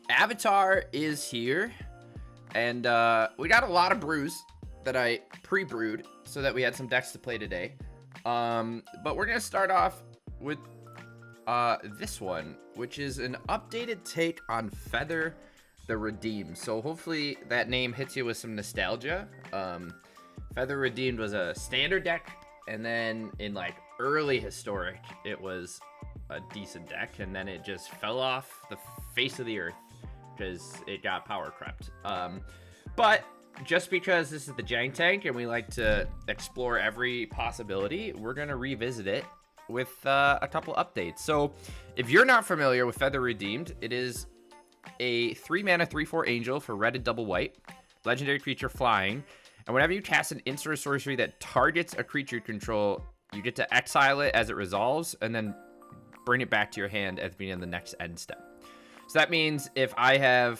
Avatar is here, and we got a lot of brews that I pre-brewed so that we had some decks to play today. But we're gonna start off with this one, which is an updated take on Feather the Redeemed. So hopefully that name hits you with some nostalgia. Feather Redeemed was a standard deck, and then in like early historic, it was a decent deck, and then it just fell off the face of the earth because it got power crept. But just because this is the Jank Tank and we like to explore every possibility, we're going to revisit it with a couple updates. So if you're not familiar with Feather Redeemed, it is a 3-mana 3/4 angel for red and double white, legendary creature flying, and whenever you cast an instant or sorcery that targets a creature you control, you get to exile it as it resolves and then bring it back to your hand at the beginning of the next end step. So that means if I have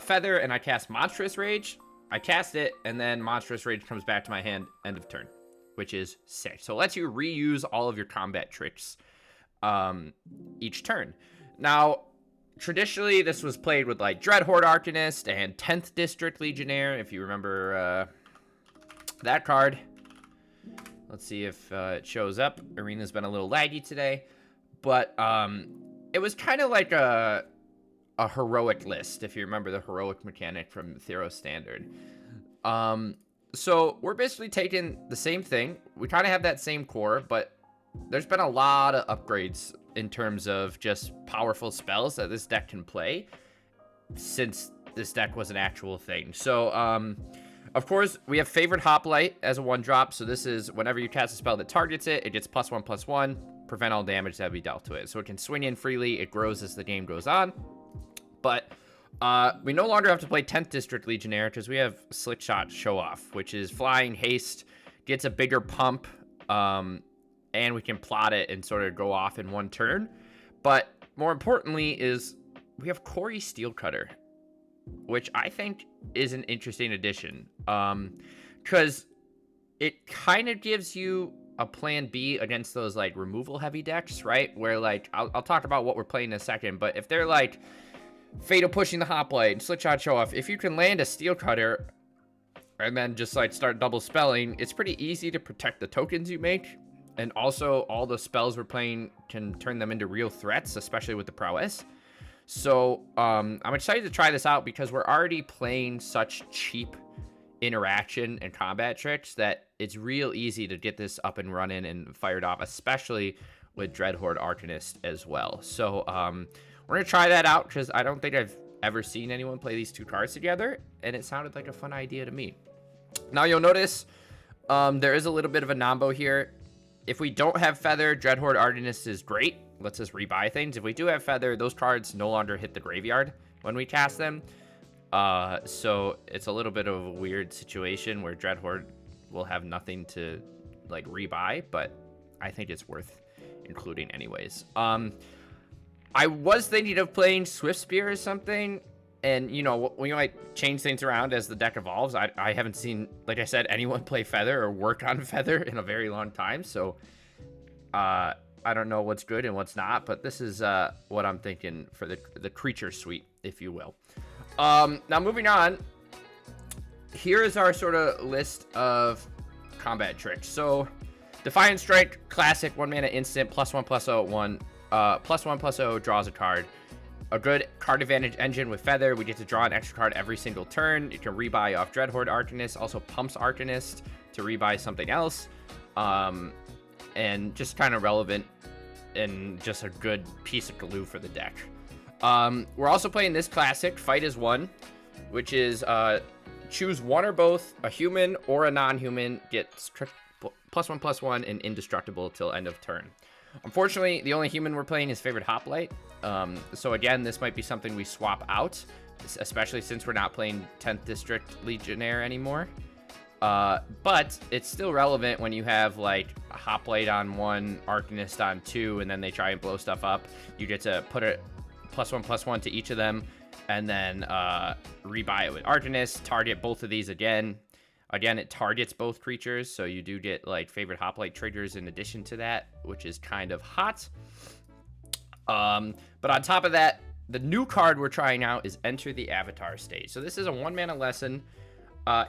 Feather and I cast Monstrous Rage, I cast it, and then Monstrous Rage comes back to my hand end of turn, which is sick. So it lets you reuse all of your combat tricks each turn. Now, traditionally, this was played with like Dreadhorde Arcanist and 10th District Legionnaire, if you remember that card. Let's see if it shows up. Arena's been a little laggy today, but it was kind of like a heroic list, if you remember the heroic mechanic from Theros Standard. So we're basically taking the same thing. We kind of have that same core, but there's been a lot of upgrades in terms of just powerful spells that this deck can play since this deck was an actual thing. So, of course, we have Favored Hoplite as a 1-drop. So this is whenever you cast a spell that targets it, it gets +1/+1, prevent all damage that be dealt to it. So it can swing in freely. It grows as the game goes on. But we no longer have to play 10th District Legionnaire because we have Slick Shot Show Off, which is flying haste, gets a bigger pump, and we can plot it and sort of go off in one turn. But more importantly is we have Corey Steelcutter, which I think is an interesting addition, because it kind of gives you a plan B against those like removal heavy decks, right? Where like I'll talk about what we're playing in a second, but if they're like Fatal Pushing the Hoplite and Slipshot Show Off, if you can land a Steel Cutter and then just like start double spelling, it's pretty easy to protect the tokens you make. And also all the spells we're playing can turn them into real threats, especially with the prowess. So I'm excited to try this out because we're already playing such cheap interaction and combat tricks that it's real easy to get this up and running and fired off, especially with Dreadhorde Arcanist as well. So we're going to try that out because I don't think I've ever seen anyone play these two cards together, and it sounded like a fun idea to me. Now you'll notice there is a little bit of a nombo here. If we don't have Feather, Dreadhorde Arcanist is great. Lets us rebuy things. If we do have Feather, those cards no longer hit the graveyard when we cast them. So it's a little bit of a weird situation where Dreadhorde will have nothing to like rebuy, but I think it's worth including anyways. I was thinking of playing Swift Spear or something, and you know, we might change things around as the deck evolves. I haven't seen, like I said, anyone play Feather or work on Feather in a very long time, so I don't know what's good and what's not, but this is what I'm thinking for the creature suite, if you will. Now moving on, here is our sort of list of combat tricks. So Defiant Strike, classic 1-mana instant, +1/+0/1, +1/+0 draws a card. A good card advantage engine with Feather. We get to draw an extra card every single turn. You can rebuy off Dreadhorde Arcanist, also pumps Arcanist to rebuy something else. And just kind of relevant and just a good piece of glue for the deck. We're also playing this classic, Fight as One, which is choose one or both, a human or a non-human, get +1/+1 and indestructible till end of turn. Unfortunately, the only human we're playing is Favored Hoplite. So again, this might be something we swap out, especially since we're not playing 10th District Legionnaire anymore. But it's still relevant when you have like a Hoplite on 1, Arcanist on 2, and then they try and blow stuff up. You get to put a +1/+1 to each of them, and then rebuy it with Arcanist, target both of these again. Again, it targets both creatures, so you do get like Favorite Hoplite triggers in addition to that, which is kind of hot. But on top of that, the new card we're trying out is Enter the Avatar stage. So this is a 1-mana lesson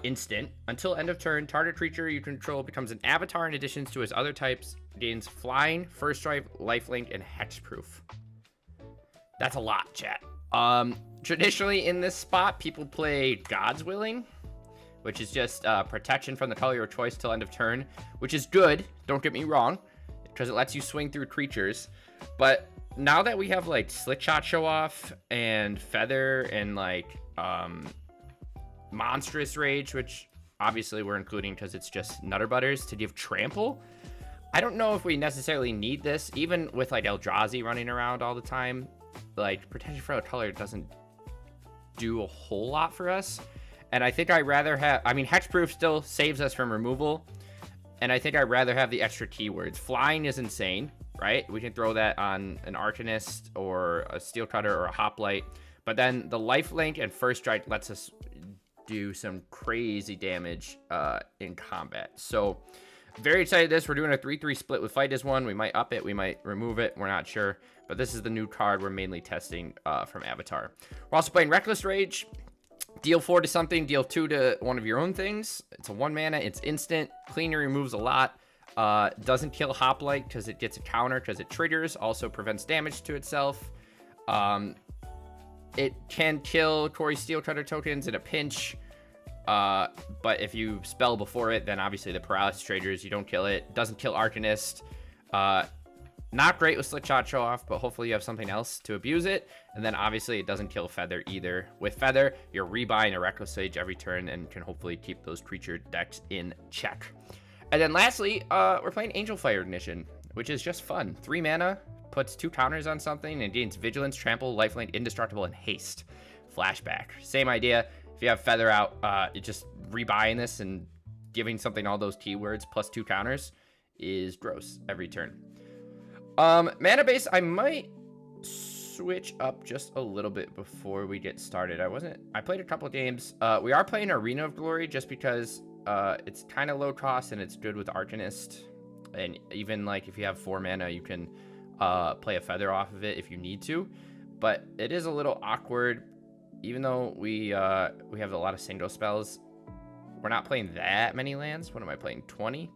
instant. Until end of turn, target creature you control becomes an avatar in addition to its other types. Gains flying, first strike, lifelink, and hexproof. That's a lot, chat. Traditionally in this spot, people play God's Willing, which is just protection from the color of your choice till end of turn, which is good, don't get me wrong, because it lets you swing through creatures. But now that we have like Slitshot Show Off and Feather and like Monstrous Rage, which obviously we're including because it's just Nutter Butters to give Trample, I don't know if we necessarily need this. Even with like Eldrazi running around all the time, like protection from a color doesn't do a whole lot for us. And I think I'd rather have, I mean, Hexproof still saves us from removal, and I think I'd rather have the extra keywords. Flying is insane, right? We can throw that on an Arcanist or a Steel Cutter or a Hoplite, but then the lifelink and first strike lets us do some crazy damage in combat. So very excited this. We're doing a 3-3 split with Fight as one. We might up it, we might remove it, we're not sure. But this is the new card we're mainly testing from Avatar. We're also playing Reckless Rage. Deal 4 to something, deal 2 to one of your own things. It's a 1-mana, it's instant. Cleaner removes a lot. Doesn't kill Hoplite because it gets a counter because it triggers. Also prevents damage to itself. It can kill Corey Steel Cutter tokens in a pinch. But if you spell before it, then obviously the paralysis triggers, you don't kill it. Doesn't kill Arcanist. Not great with Slitshot Show Off, but hopefully you have something else to abuse it. And then obviously it doesn't kill Feather either. With Feather, you're rebuying a Reckless Rage every turn and can hopefully keep those creature decks in check. And then lastly, we're playing Angel Fire Ignition, which is just fun. 3 mana, puts 2 counters on something, and gains Vigilance, Trample, Lifelink, Indestructible, and Haste. Flashback. Same idea. If you have Feather out, it just rebuying this and giving something all those keywords plus 2 counters is gross every turn. Mana base, I might switch up just a little bit before we get started. I played a couple games. We are playing Arena of Glory just because it's kind of low cost and it's good with Arcanist. And even like if you have 4 mana, you can play a Feather off of it if you need to. But it is a little awkward, even though we have a lot of single spells. We're not playing that many lands. What am I playing? 20?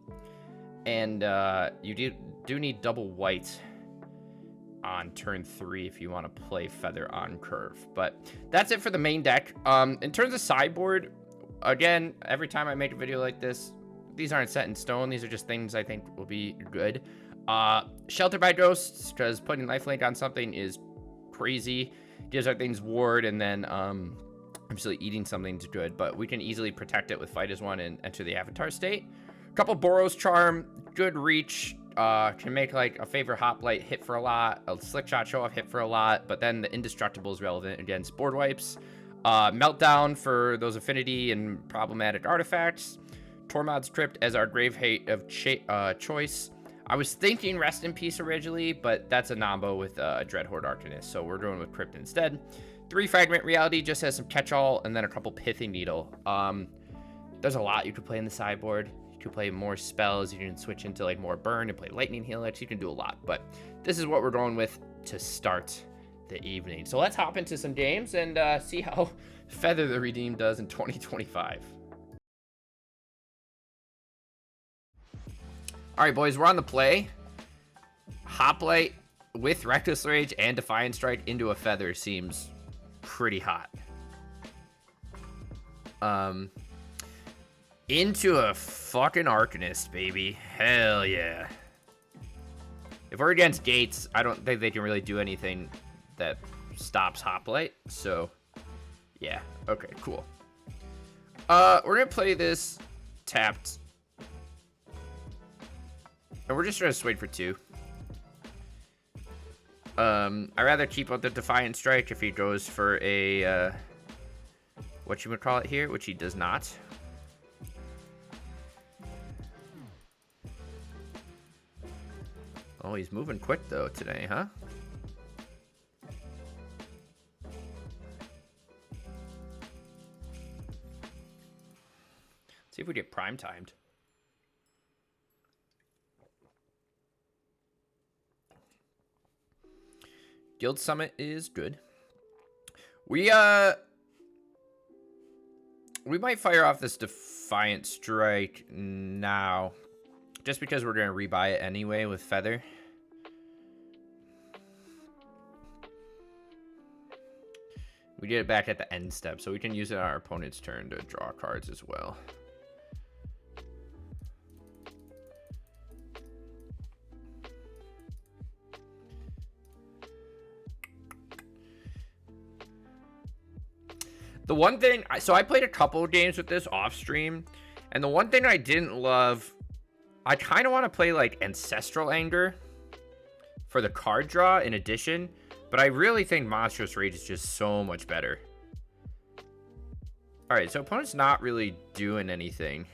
And you do need double white on turn 3 if you want to play Feather on curve. But that's it for the main deck. In terms of sideboard, again, every time I make a video like this, these aren't set in stone. These are just things I think will be good. Shelter by Ghosts, because putting lifelink on something is crazy. Gives our things ward, and then obviously eating something's good, but we can easily protect it with Fight as one and enter the Avatar state. Couple Boros Charm, good reach, can make like a favorite Hoplite hit for a lot, a Slitshot Show Off hit for a lot, but then the Indestructible is relevant against board wipes. Meltdown for those affinity and problematic artifacts. Tormod's Crypt as our Grave Hate of choice. I was thinking Rest in Peace originally, but that's a nombo with Dreadhorde Arcanist, so we're going with Crypt instead. 3 Fragment Reality just has some catch-all, and then a couple Pithing Needle. There's a lot you could play in the sideboard. You could play more spells, you can switch into like more burn and play Lightning Helix, you can do a lot, but this is what we're going with to start the evening. So let's hop into some games and see how Feather the Redeemed does in 2025. All right, boys, we're on the play. Hoplite with Reckless Rage and Defiant Strike into a Feather seems pretty hot. Into a fucking Arcanist, baby. Hell yeah. If we're against Gates, I don't think they can really do anything that stops Hoplite. So, yeah. Okay, cool. We're gonna play this tapped. And we're just gonna wait for 2. I'd rather keep up the Defiant Strike if he goes for a, what you would call it here, which he does not. Oh, he's moving quick though today, huh? See if we get prime timed. Guild Summit is good. We might fire off this Defiant Strike now. Just because we're going to rebuy it anyway with Feather. We did it back at the end step, so we can use it on our opponent's turn to draw cards as well. The one thing, so I played a couple of games with this off stream, and the one thing I didn't love, I kind of want to play like Ancestral Anger for the card draw in addition, but I really think Monstrous Rage is just so much better. All right, so opponent's not really doing anything.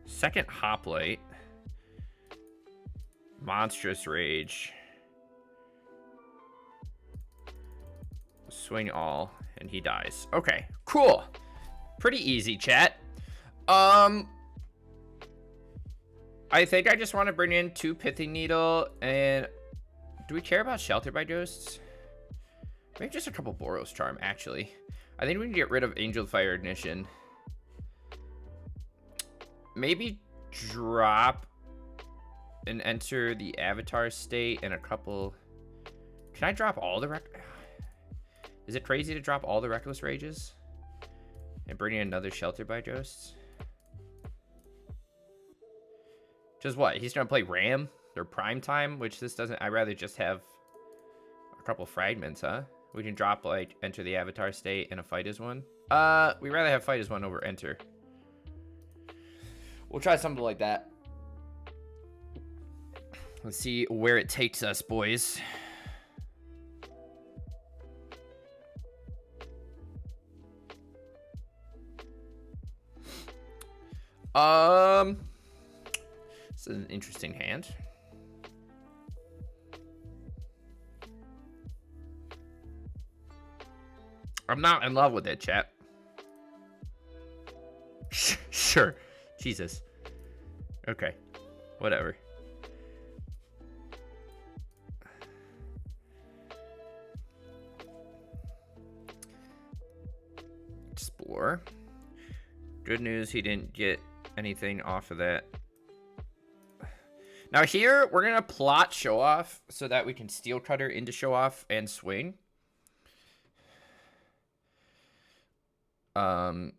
Second Hoplite, Monstrous Rage. Swing all, and he dies. Okay, cool. Pretty easy, chat. I think I just want to bring in 2 Pithing Needle, and do we care about Shelter by Ghosts? Maybe just a couple Boros Charm, actually. I think we can get rid of Angel Fire Ignition. Maybe drop and enter the Avatar state and a couple... Can I drop all the... Is it crazy to drop all the Reckless Rages? And bring in another Shelter by Ghosts? Just what? He's gonna play Ram or Prime Time, which this doesn't... I'd rather just have a couple Fragments, huh? We can drop, like, enter the Avatar state and a Fight as one. We'd rather have Fight as one over enter. We'll try something like that. Let's see where it takes us, boys. This is an interesting hand. I'm not in love with it, chat. Sure. Jesus. Okay. Whatever. Explore. Good news, he didn't get anything off of that. Now here, we're going to plot Show Off so that we can Steel Cutter into Show Off and swing. Opponent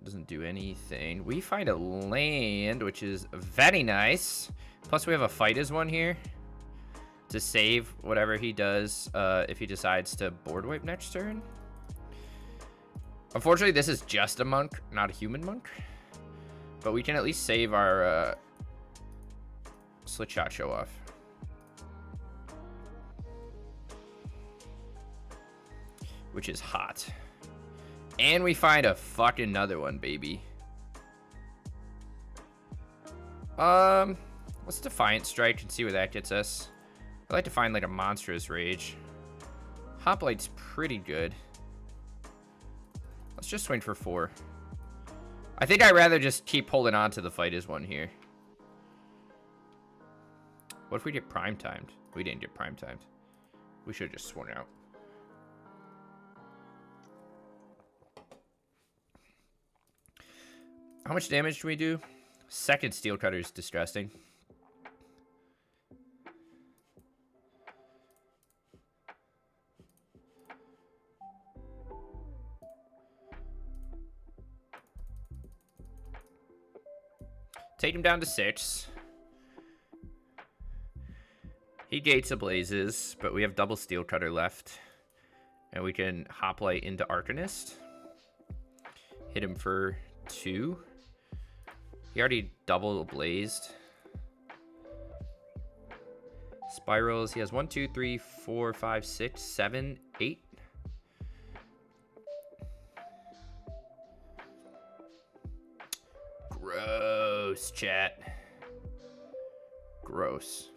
doesn't do anything. We find a land, which is very nice. Plus, we have a Fight as one here to save whatever he does if he decides to board wipe next turn. Unfortunately, this is just a monk, not a human monk. But we can at least save our Slit Shot Show Off. Which is hot. And we find a fucking another one, baby. Let's Defiant Strike and see where that gets us. I'd like to find like a Monstrous Rage. Hoplite's pretty good. Let's just swing for 4. I think I'd rather just keep holding on to the Fight as one here. What if we get Prime Timed? We didn't get Prime Timed. We should have just swung out. How much damage do we do? Second Steel Cutter is distressing. Take him down to 6. He gates Ablazes, but we have double Steel Cutter left. And we can Hoplite into Arcanist. Hit him for 2. He already double Ablazed. Spirals, he has 1, 2, 3, 4, 5, 6, 7, 8. Gross, chat. Gross.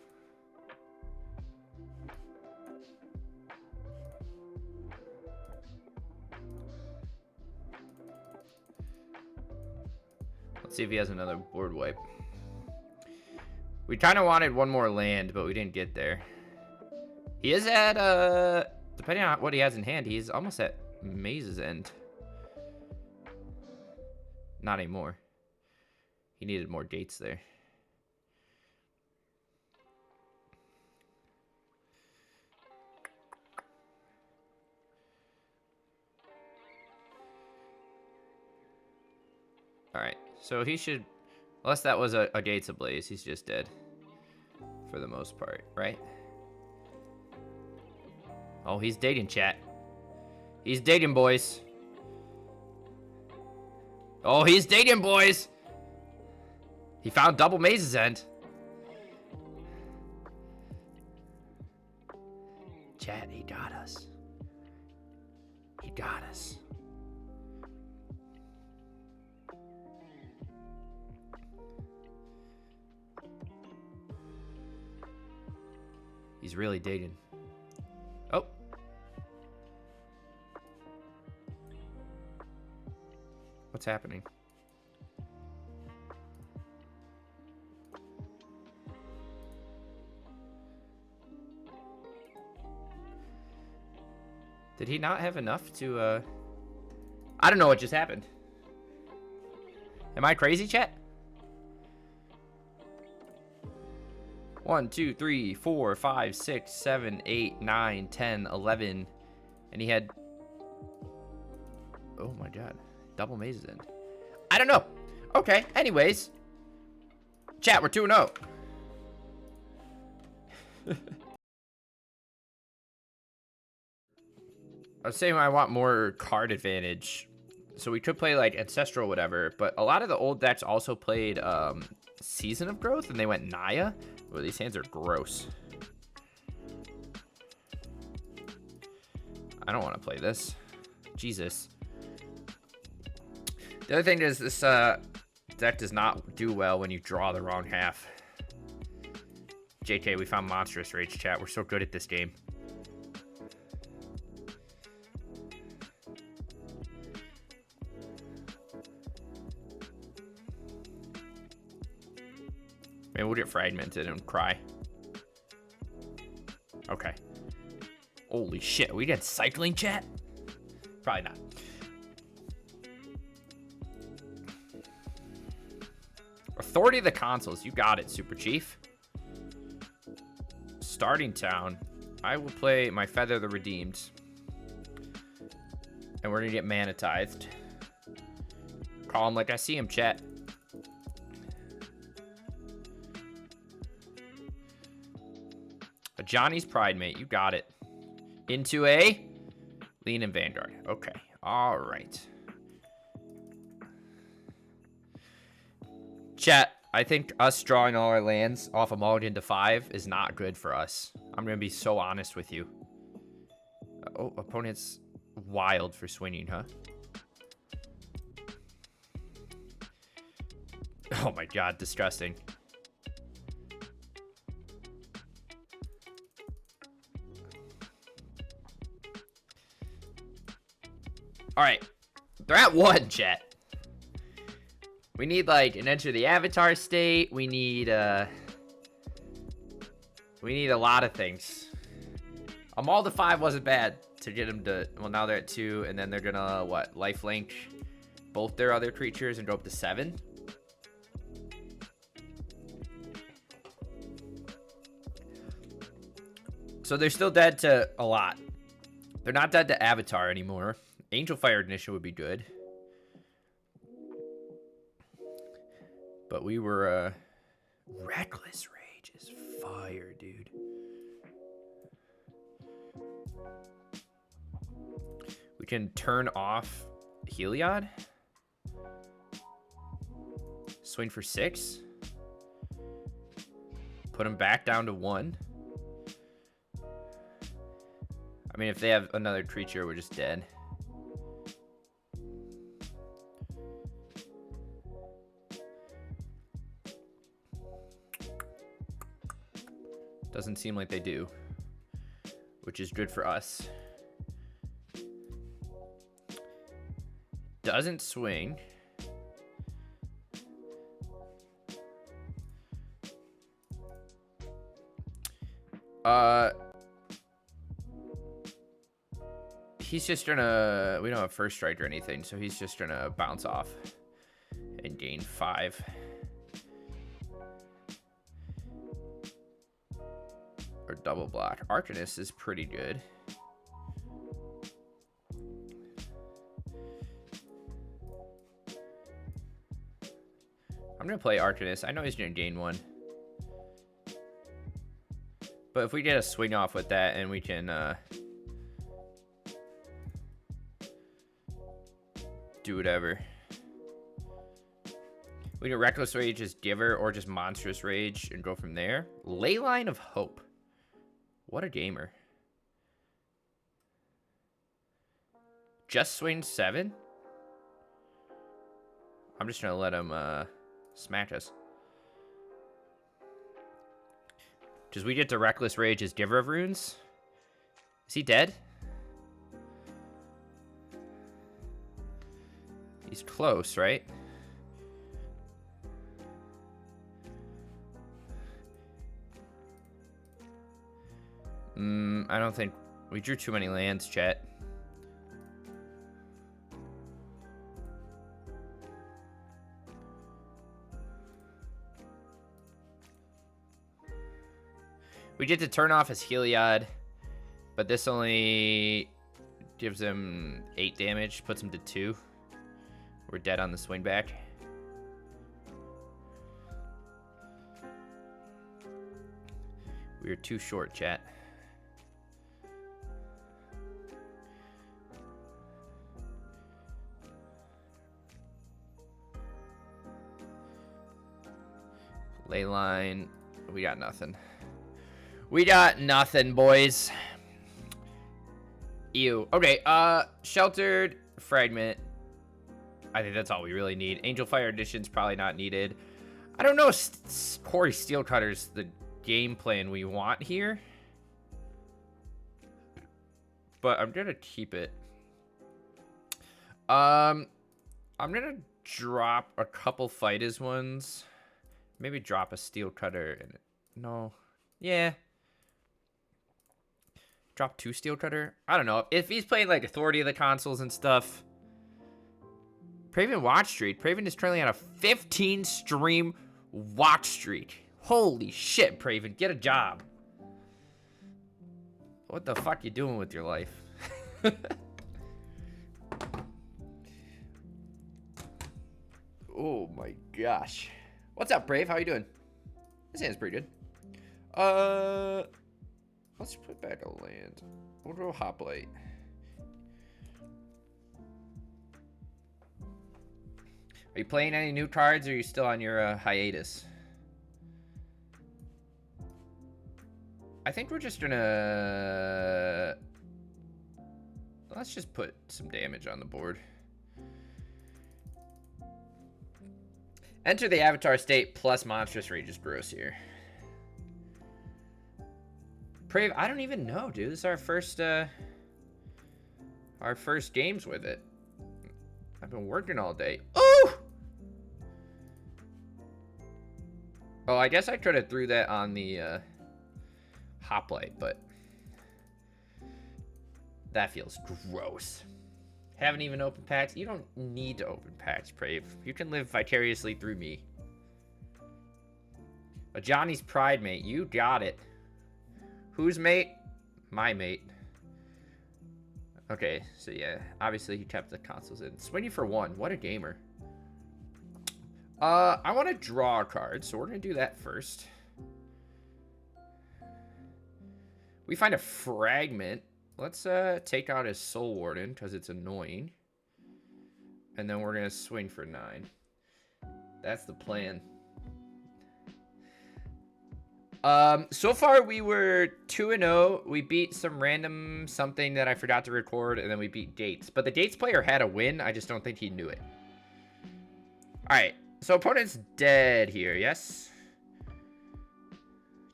Let's see if he has another board wipe. We kind of wanted one more land, but we didn't get there. He is at, depending on what he has in hand, he's almost at Maze's End. Not anymore. He needed more gates there. Alright, so he should... Unless that was a gates ablaze, he's just dead. For the most part, right? Oh, he's dating, chat. He's dating, boys. Oh, he's dating, boys. He found double Maze's End. Chat, he got us. He got us. He's really dating. Oh. What's happening? Did he not have enough to, I don't know what just happened. Am I crazy, chat? 1, 2, 3, 4, 5, 6, 7, 8, 9, 10, 11. And he had... Oh my god. Double Maze's End. I don't know. Okay, anyways. Chat, we're 2-0. I was saying I want more card advantage. So we could play like Ancestral or whatever. But a lot of the old decks also played Season of Growth. And they went Naya. Well, these hands are gross. I don't want to play this. Jesus. The other thing is this deck does not do well when you draw the wrong half. JK, we found Monstrous Rage, chat. We're so good at this game. Maybe we'll get fragmented and cry. Okay. Holy shit, we get cycling, chat? Probably not. Authority of the Consuls, you got it, Super Chief. Starting town, I will play my Feather the Redeemed. And we're gonna get mana tithed. Call him like I see him, chat. A Johnny's Pride Mate, you got it. Into a Lean and Vanguard. Okay, all right. Chat, I think us drawing all our lands off a mulligan to 5 is not good for us. I'm going to be so honest with you. Oh, opponent's wild for swinging, huh? Oh my god, disgusting. Alright, they're at 1, chat. We need, like, an Enter the Avatar state. We need a lot of things. A Maul to 5 wasn't bad to get them to... Well, now they're at 2, and then they're gonna, what, lifelink both their other creatures and go up to 7? So they're still dead to a lot. They're not dead to Avatar anymore. Angel Fire Ignition would be good. But we were, Reckless Rage is fire, dude. We can turn off Heliod. Swing for 6. Put him back down to 1. I mean, if they have another creature, we're just dead. Doesn't seem like they do, which is good for us. Doesn't swing. He's just gonna... We don't have first strike or anything, so he's just gonna bounce off and gain 5. Or double block. Arcanist is pretty good. I'm gonna play Arcanist. I know he's gonna gain 1. But if we get a swing off with that and we can do whatever. We can Reckless Rage as Giver or just Monstrous Rage and go from there. Leyline of Hope. What a gamer. Just swing 7? I'm just gonna let him smack us. Because we get to Reckless Rage as Giver of Runes. Is he dead? He's close, right? I don't think... We drew too many lands, chat. We get to turn off his Heliod, but this only gives him 8 damage, puts him to 2. We're dead on the swing back. We are too short, chat. Leyline, we got nothing. We got nothing, boys. Ew. Okay, Sheltered Fragment. I think that's all we really need. Angel Fire Edition's probably not needed. I don't know if Quarry Steelcutter's the game plan we want here. But I'm gonna keep it. I'm gonna drop a couple Fighters ones. Maybe drop a Steelcutter in it. No. Yeah. Drop 2 Steelcutter? I don't know. If he's playing like Authority of the Consoles and stuff. Praven watch streak. Praven is currently on a 15 stream watch streak. Holy shit, Praven. Get a job. What the fuck you doing with your life? Oh my gosh. What's up, Brave? How you doing? This hand's pretty good. Let's put back a land. We'll go Hoplite. Are you playing any new cards, or are you still on your hiatus? I think we're just gonna... Let's just put some damage on the board. Enter the Avatar state plus Monstrous Rage is gross here. Prave, I don't even know, dude. This is our first games with it. I've been working all day. Oh! Oh, I guess I could have threw that on the Hoplite, but that feels gross. Haven't even opened packs. You don't need to open packs, Prave. You can live vicariously through me. A Johnny's Pride, mate. You got it. Whose mate? My mate. Okay, so yeah. Obviously, he kept the consoles in. Swinging for 1. What a gamer. I want to draw a card, so we're going to do that first. We find a Fragment. Let's take out his Soul Warden, because it's annoying. And then we're going to swing for 9. That's the plan. So far we were 2-0. We beat some random something that I forgot to record, and then we beat Gates. But the Gates player had a win. I just don't think he knew it. Alright, so opponent's dead here, yes?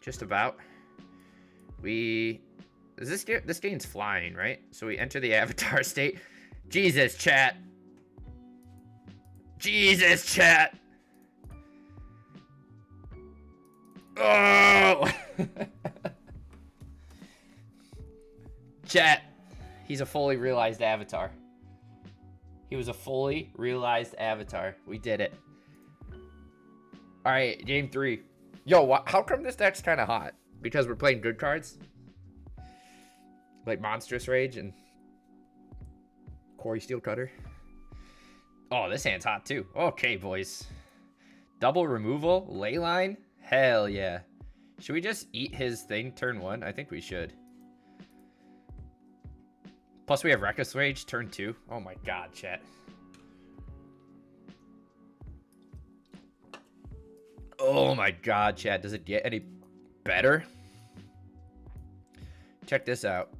Just about. This game's flying, right? So we enter the Avatar state. Jesus, chat. Jesus, chat. Oh! Chat. He's a fully realized avatar. He was a fully realized avatar. We did it. All right, game 3. Yo, how come this deck's kind of hot? Because we're playing good cards? Like Monstrous Rage and Quarry Steel Cutter. Oh, this hand's hot too. Okay, boys. Double removal? Leyline? Hell yeah. Should we just eat his thing turn 1? I think we should. Plus we have Reckless Rage turn 2. Oh my god, chat. Oh my god, chat. Does it get any better? Check this out.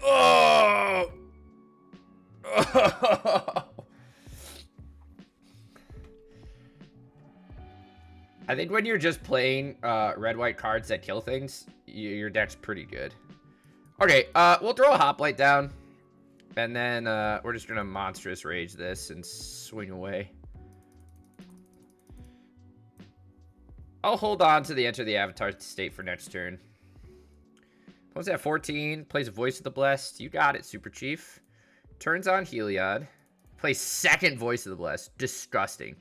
Oh! I think when you're just playing red-white cards that kill things, your deck's pretty good. Okay, we'll throw a Hoplite down. And then we're just going to Monstrous Rage this and swing away. I'll hold on to the Enter the Avatar state for next turn. Opponent's at 14. Plays a Voice of the Blessed. You got it, Super Chief. Turns on Heliod. Plays second Voice of the Blessed. Disgusting.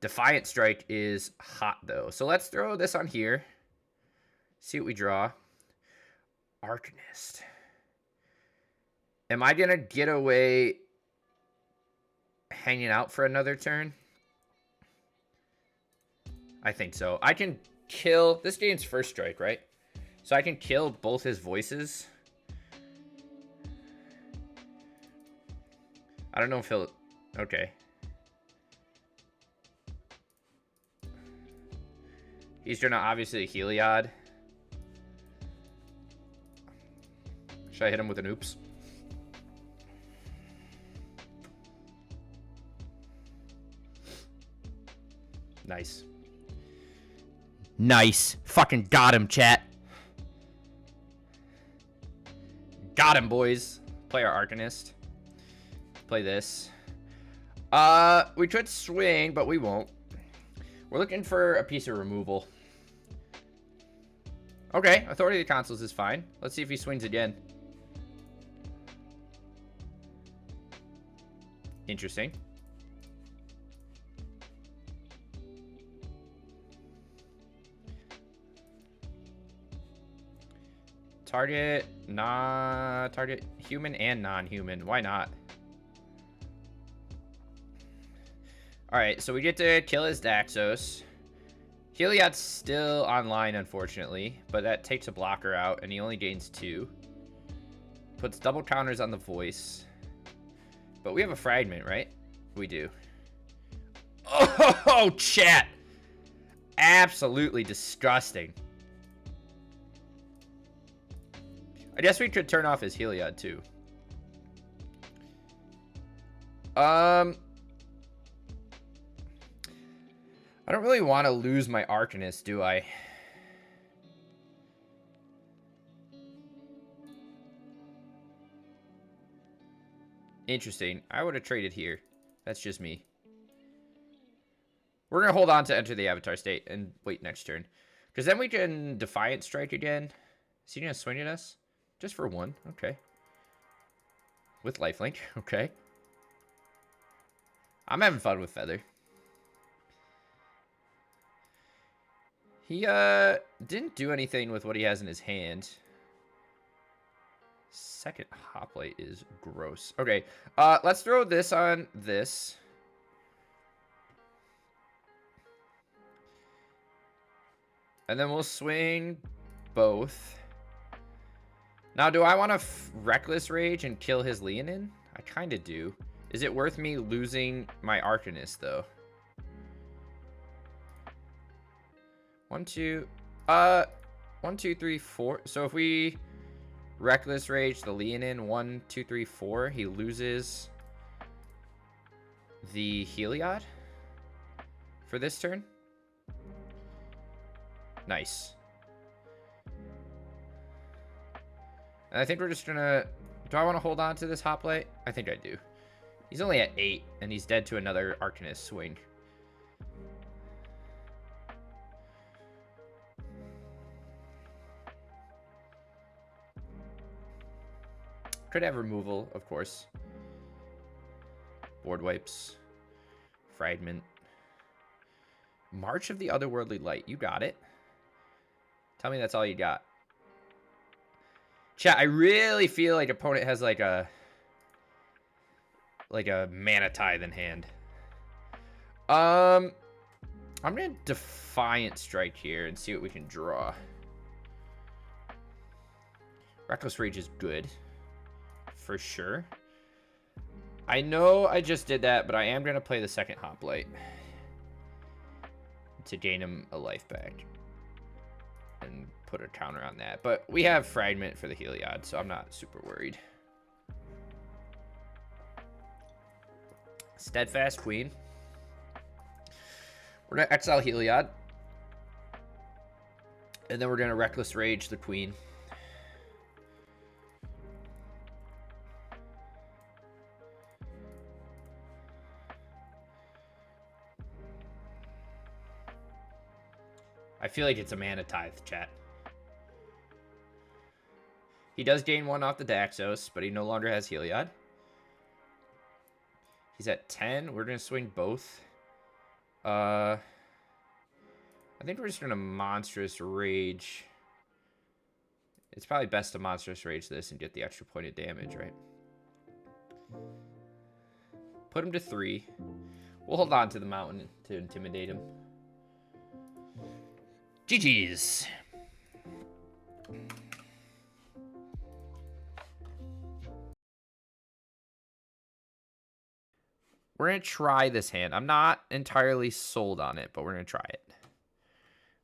Defiant Strike is hot, though. So let's throw this on here. See what we draw. Arcanist. Am I going to get away hanging out for another turn? I think so. I can kill... This game's first strike, right? So I can kill both his voices. I don't know if he'll... Okay. He's gonna obviously Heliod. Should I hit him with an oops? Nice. Nice. Fucking got him, chat. Got him, boys. Play our Arcanist. Play this. We could swing, but we won't. We're looking for a piece of removal. Okay, Authority of the Consuls is fine. Let's see if he swings again. Interesting. Target human and non-human. Why not? Alright, so we get to kill his Daxos. Heliod's still online, unfortunately, but that takes a blocker out, and he only gains 2. Puts double counters on the voice. But we have a fragment, right? We do. Oh, chat! Absolutely disgusting. I guess we could turn off his Heliod, too. I don't really want to lose my Arcanist, do I? Interesting. I would have traded here. That's just me. We're going to hold on to Enter the Avatar state and wait next turn. Because then we can Defiant Strike again. Is he going to swing at us? Just for 1. Okay. With Lifelink. Okay. I'm having fun with Feather. He didn't do anything with what he has in his hand. Second Hoplite is gross. Okay, let's throw this on this. And then we'll swing both. Now, do I want to Reckless Rage and kill his Leonin? I kind of do. Is it worth me losing my Arcanist, though? 1, 2, 1, 2, 3, 4. So if we Reckless Rage the Leonin, 1, 2, 3, 4, he loses the Heliod for this turn. Nice. And I think we're just gonna... Do I want to hold on to this Hoplite? I think I do. He's only at 8, and he's dead to another Arcanist swing. Could have removal, of course. Board wipes. Fragment. March of the Otherworldly Light. You got it. Tell me that's all you got. Chat, I really feel like opponent has like a Mana Tithe in hand. I'm gonna Defiant Strike here and see what we can draw. Reckless Rage is good. For sure. I know I just did that, but I am gonna play the second Hoplite to gain him a life back. And put a counter on that. But we have Fragment for the Heliod, so I'm not super worried. Steadfast Queen. We're going to exile Heliod. And then we're going to Reckless Rage the Queen. I feel like it's a Mana Tithe, chat. He does gain 1 off the Daxos, but he no longer has Heliod. He's at 10. We're going to swing both. I think we're just going to Monstrous Rage. It's probably best to Monstrous Rage this and get the extra point of damage, right? Put him to 3. We'll hold on to the mountain to intimidate him. GG's. We're going to try this hand. I'm not entirely sold on it, but we're going to try it.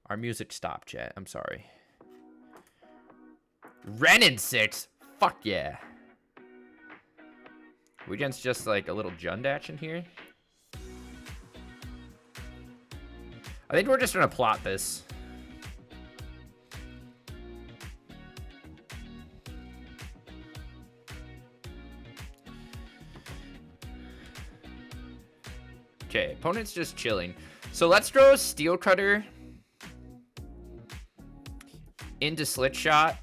Our music stopped, chat. I'm sorry. Ren in 6. Fuck yeah. We against just like a little Jundach in here. I think we're just going to plot this. Okay, opponent's just chilling. So let's throw Steel Cutter into Slit Shot.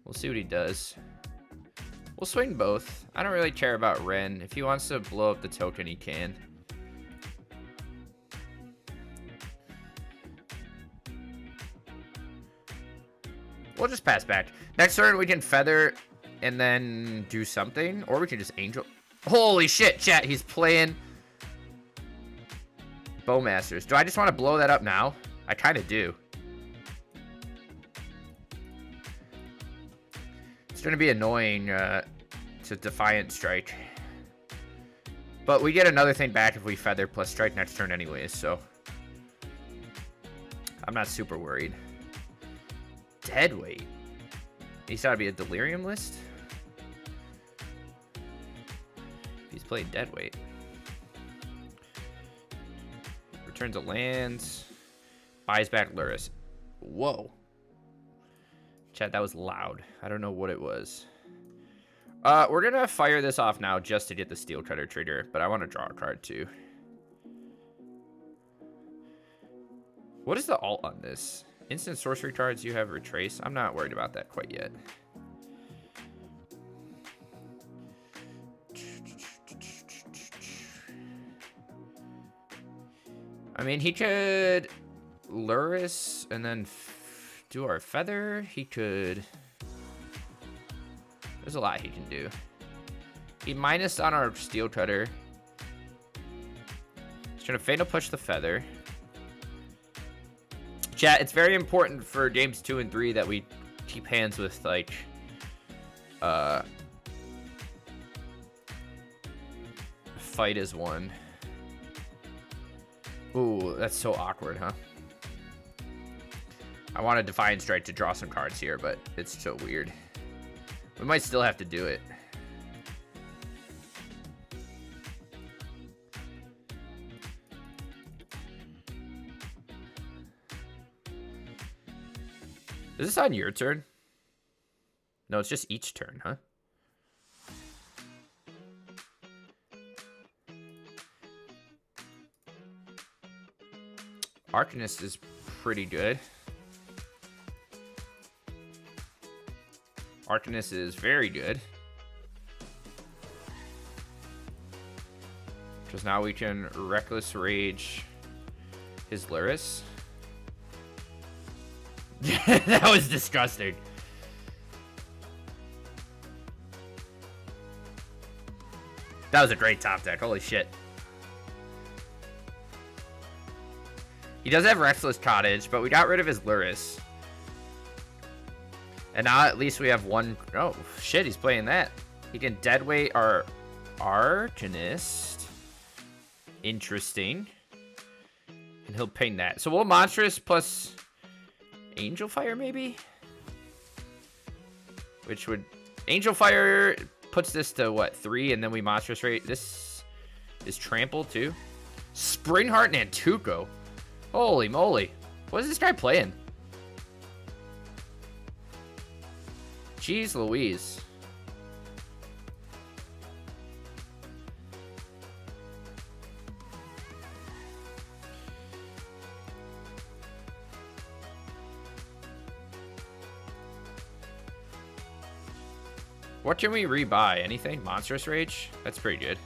We'll see what he does. We'll swing both. I don't really care about Ren. If he wants to blow up the token, he can. We'll just pass back. Next turn, we can Feather and then do something. Or we can just Angel. Holy shit, chat. He's playing Bowmasters. Do I just want to blow that up now? I kind of do. It's going to be annoying to Defiant Strike. But we get another thing back if we Feather plus Strike next turn anyways, so I'm not super worried. Deadweight. He's got to be a Delirium list. He's played Deadweight. Returns a lands. Buys back Luris. Whoa. Chat, that was loud. I don't know what it was. We're going to fire this off now just to get the Steel Cutter trigger, but I want to draw a card too. What is the alt on this? Instant sorcery cards, you have Retrace. I'm not worried about that quite yet. I mean, he could Luris and then do our Feather. He could... There's a lot he can do. He minus on our Steel Cutter. He's trying to Fatal Push the Feather. Chat, it's very important for games 2 and 3 that we keep hands with, like, fight as one. Ooh, that's so awkward, huh? I want a Defiant Strike to draw some cards here, but it's so weird. We might still have to do it. Is this on your turn? No, it's just each turn, huh? Arcanist is pretty good. Arcanist is very good. Because now we can Reckless Rage his Luris. That was disgusting. That was a great top deck. Holy shit. He does have Restless Cottage, but we got rid of his Luris. And now at least we have one. Oh, shit, he's playing that. He can deadweight our Arcanist. Interesting. And he'll ping that. So we'll Monstrous plus Angel Fire, maybe? Which would... Angel Fire puts this to, what, 3? And then we Monstrous rate. This is Trample, too. Spring Heart and Antuco. Holy moly. What is this guy playing? Jeez Louise. What can we rebuy? Anything? Monstrous Rage? That's pretty good.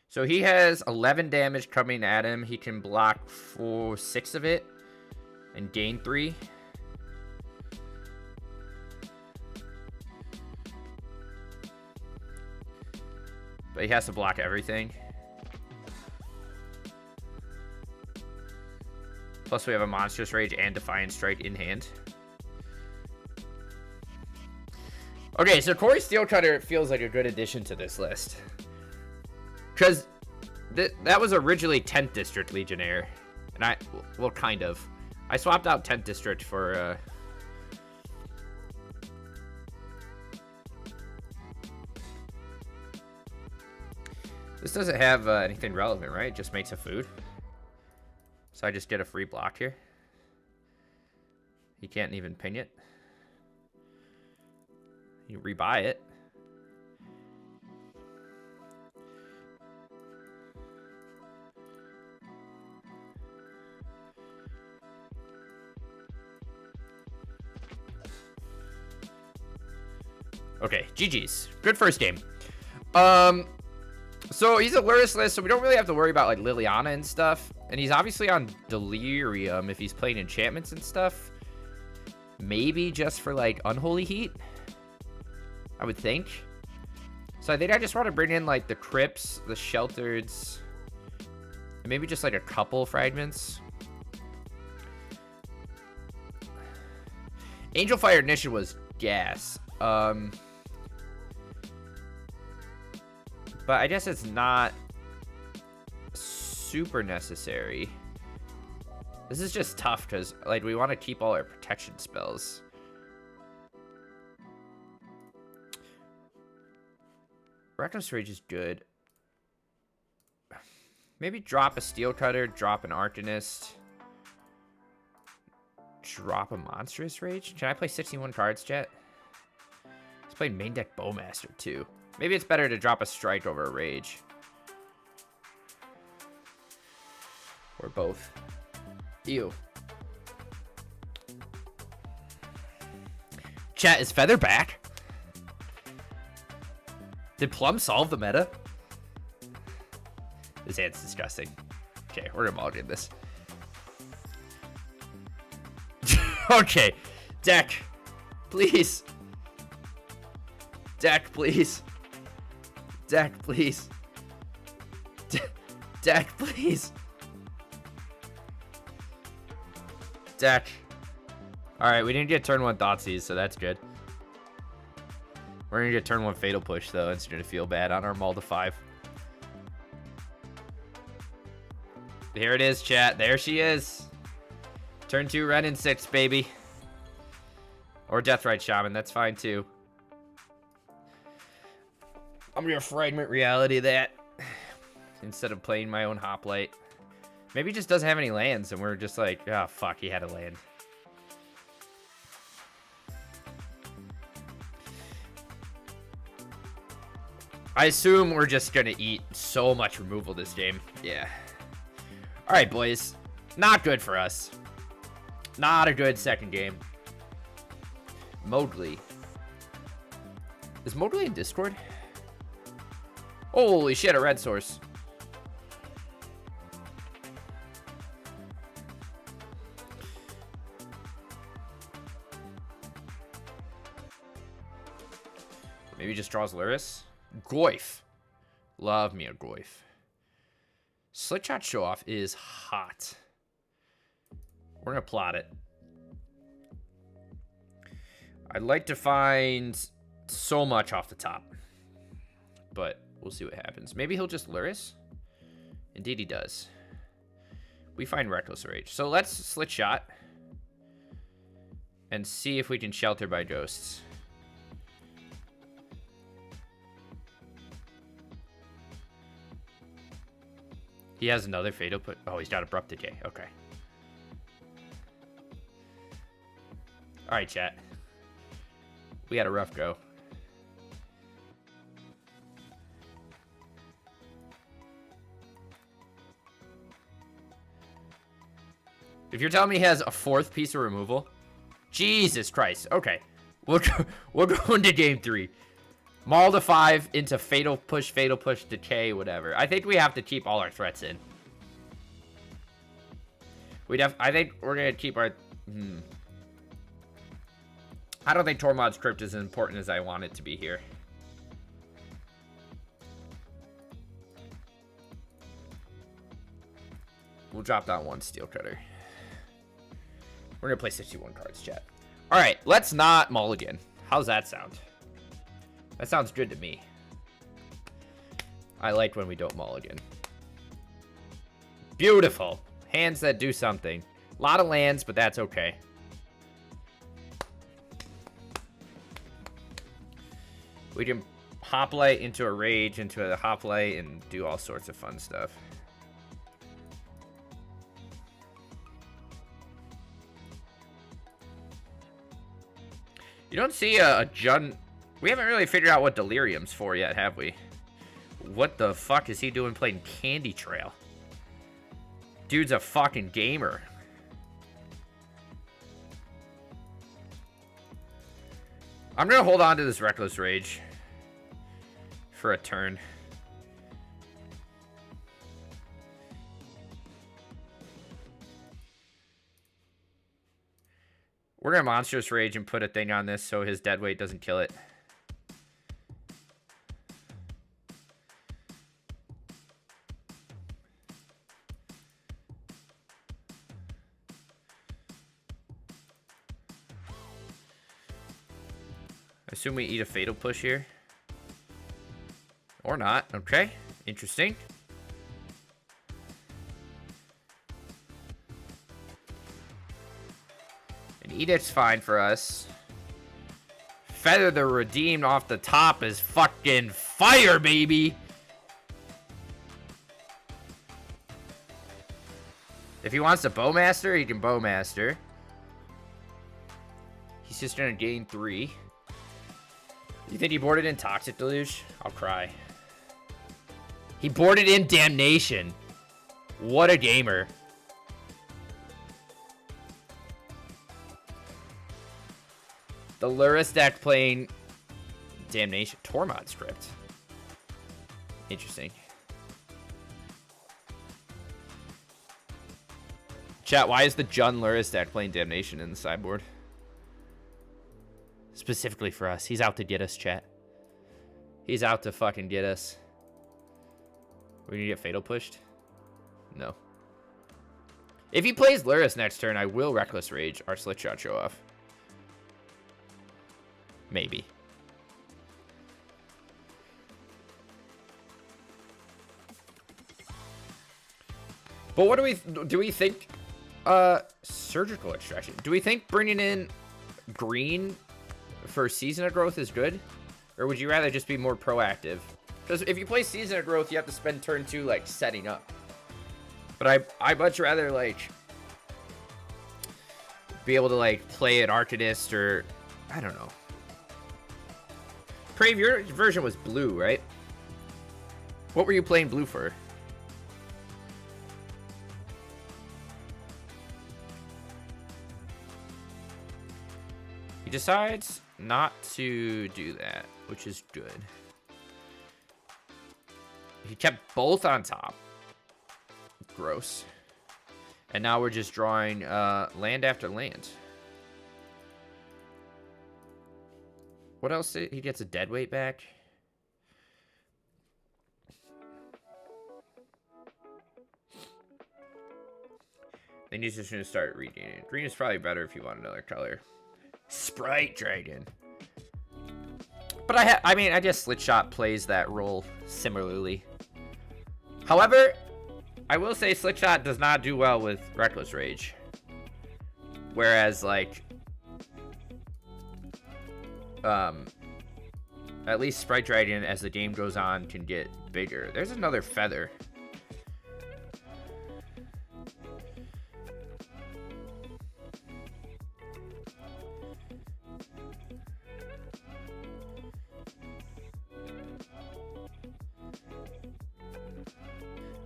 So he has 11 damage coming at him. He can block 6 of it and gain 3. But he has to block everything. Plus we have a Monstrous Rage and Defiant Strike in hand. Okay, so Corey Steelcutter feels like a good addition to this list. Because that was originally 10th District Legionnaire. And well, kind of. I swapped out 10th District for... This doesn't have anything relevant, right? It just makes a food. So I just get a free block here. He can't even ping it. You rebuy it. Okay, GG's. Good first game. So he's a Luris list, so we don't really have to worry about like Liliana and stuff. And he's obviously on Delirium if he's playing enchantments and stuff. Maybe just for like Unholy Heat, I would think. So I think I just want to bring in like the Crypts, the Sheltereds, and maybe just like a couple fragments. Angel Fire Ignition was gas. But I guess it's not super necessary. This is just tough because like we want to keep all our protection spells. Reckless Rage is good. Maybe drop a Steel Cutter, drop an Arcanist, drop a Monstrous Rage. Can I play 61 cards, chat? Let's play main deck Bowmaster too. Maybe it's better to drop a Strike over a Rage. Or both. Ew. Chat, is Feather back? Did Plum solve the meta? This hand's disgusting. Okay, we're gonna mulligan this. Okay. Deck. Please. Deck, please. Deck, please. Deck, please. Deck. Alright, we didn't get turn 1 Thoughtseize, so that's good. We're gonna get turn 1 Fatal Push, though. It's gonna feel bad on our Mull to 5. Here it is, chat. There she is. Turn 2 Ren and 6, baby. Or Deathrite Shaman, that's fine, too. I'm gonna Fragment Reality that instead of playing my own Hoplite. Maybe he just doesn't have any lands, and we're just like, oh, fuck, he had a land. I assume we're just gonna eat so much removal this game. Yeah. All right, boys. Not good for us. Not a good second game. Mowgli. Is Mowgli in Discord? Holy shit, a red source. Maybe just draws Luris. Goif. Love me a Goif. Slitshot show-off is hot. We're going to plot it. I'd like to find so much off the top. But we'll see what happens. Maybe he'll just Luris? Indeed he does. We find Reckless Rage. So let's Slitshot. And see if we can shelter by ghosts. He has another Fatal Put. Oh, he's got Abrupt Decay. Okay. Alright, chat. We had a rough go. If you're telling me he has a fourth piece of removal, Jesus Christ. Okay. We'll go into game 3. Maul to 5 into Fatal Push, Decay, whatever. I think we have to keep all our threats in. I think we're going to keep our... I don't think Tormod's Crypt is as important as I want it to be here. We'll drop down 1 Steel Cutter. We're going to play 61 cards, chat. Alright, let's not mulligan. How's that sound? That sounds good to me. I like when we don't mulligan. Beautiful. Hands that do something. A lot of lands, but that's okay. We can Hoplite into a Rage, into a Hoplite, and do all sorts of fun stuff. You don't see a Jun... We haven't really figured out what Delirium's for yet, have we? What the fuck is he doing playing Candy Trail? Dude's a fucking gamer. I'm gonna hold on to this Reckless Rage for a turn. We're gonna Monstrous Rage and put a thing on this so his dead weight doesn't kill it. I assume we eat a Fatal Push here. Or not. Okay. Interesting. An Edict's fine for us. Feather the Redeemed off the top is fucking fire, baby! If he wants to Bowmaster, he can Bowmaster. He's just gonna gain 3. You think he boarded in Toxic Deluge? I'll cry. He boarded in Damnation. What a gamer. The Luris deck playing Damnation. Tormod script. Interesting. Chat, why is the Jun Luris deck playing Damnation in the sideboard? Specifically for us. He's out to get us, chat. He's out to fucking get us. We need to get Fatal Pushed? No. If he plays Luris next turn, I will Reckless Rage our Slitshot show off. Maybe. But what do we think? Surgical Extraction. Do we think bringing in green for Season of Growth is good? Or would you rather just be more proactive? Because if you play Season of Growth, you have to spend turn 2, like, setting up. But I'd much rather, like, be able to, like, play an Arcanist or... I don't know. Crave, your version was blue, right? What were you playing blue for? He decides not to do that, which is good. He kept both on top. Gross. And now we're just drawing land after land. What else? He gets a deadweight back. Then he's just going to start reading it. Green is probably better if you want another color. Sprite Dragon. But I mean, I guess Slitshot plays that role similarly. However, I will say Slitshot does not do well with Reckless Rage. Whereas, like, at least Sprite Dragon, as the game goes on, can get bigger. There's another feather.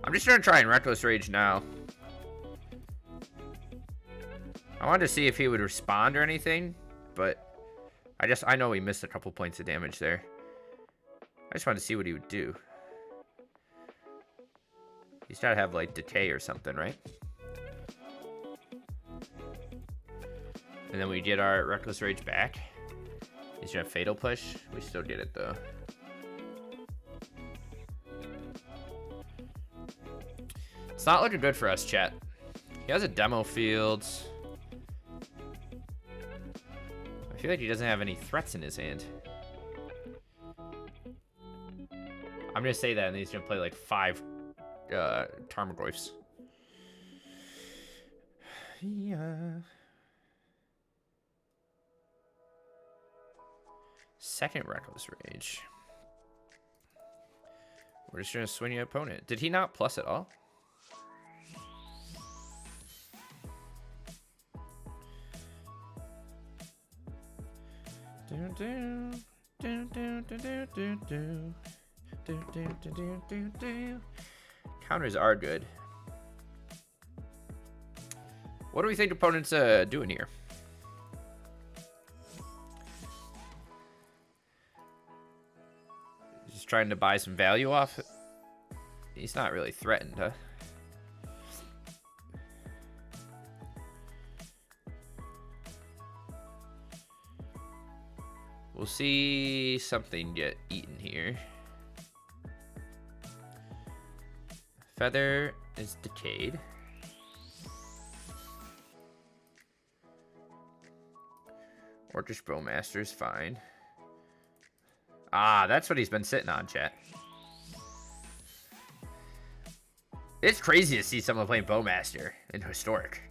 I'm just gonna try and Reckless Rage now. I wanted to see if he would respond or anything, but I know he missed a couple points of damage there. I just wanted to see what he would do. He's gotta have like decay or something, right? And then we get our Reckless Rage back. He's gonna Fatal Push. We still get it though. It's not looking good for us, chat. He has a demo field. I feel like he doesn't have any threats in his hand. I'm gonna say that, and he's gonna play like 5 Tarmogoyfs. Yeah. Second Reckless Rage. We're just gonna swing your opponent. Did he not plus at all? Counters are good. What do we think opponents doing here? Just trying to buy some value off it. He's not really threatened, huh? We'll see something get eaten here. Feather is decayed. Orcish Bowmaster is fine. Ah, that's what he's been sitting on, chat. It's crazy to see someone playing Bowmaster in Historic.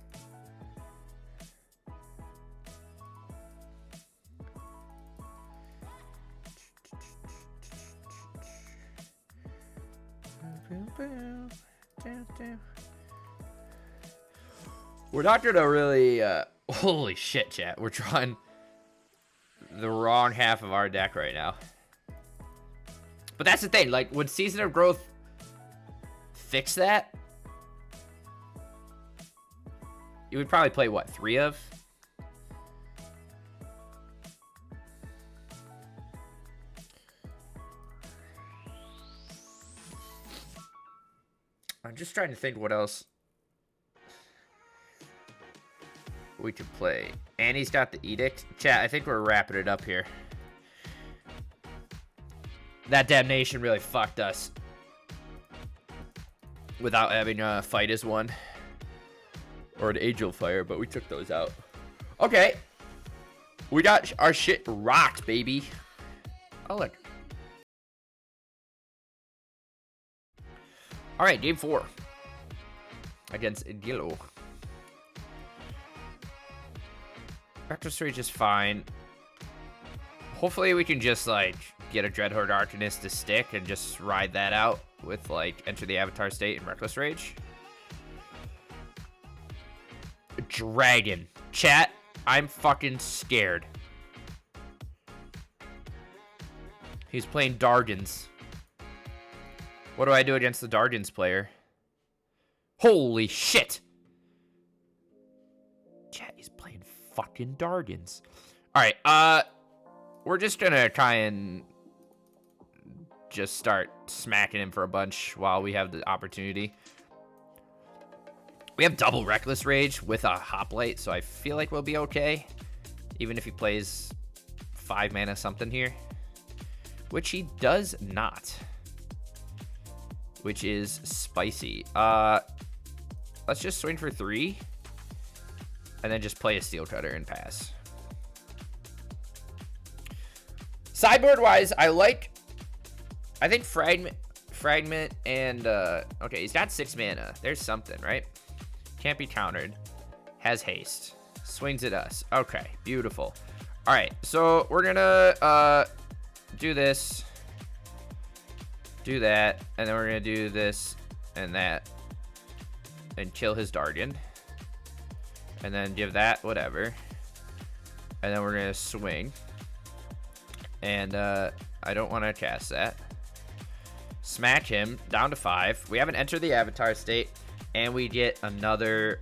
We're not gonna really, holy shit, chat. We're drawing the wrong half of our deck right now. But that's the thing, like, would Season of Growth fix that? You would probably play, what, 3 of? I'm just trying to think what else we could play. And he's got the Edict. Chat, I think we're wrapping it up here. That Damnation really fucked us. Without having a Fight as one. Or an Angel Fire, but we took those out. Okay. We got our shit rocked, baby. Oh, look. Alright, game 4. Against Yellow. Reckless Rage is fine. Hopefully we can just, like, get a Dreadhorde Arcanist to stick and just ride that out with, like, Enter the Avatar State and Reckless Rage. Dragon. Chat, I'm fucking scared. He's playing Dargans. What do I do against the Dardians player? Holy shit! Chat, he's playing fucking Dardians. Alright, we're just gonna try and just start smacking him for a bunch while we have the opportunity. We have double Reckless Rage with a Hoplite, so I feel like we'll be okay. Even if he plays 5 mana something here. Which he does not. Which is spicy. Let's just swing for 3. And then just play a Steel Cutter and pass. Sideboard-wise, I think Fragment and... okay, he's got 6 mana. There's something, right? Can't be countered. Has haste. Swings at us. Okay, beautiful. Alright, so we're gonna do this. Do that. And then we're gonna do this and that. And kill his Dardian. And then give that whatever. And then we're gonna swing. And I don't want to cast that. Smack him down to 5. We haven't entered the Avatar state. And we get another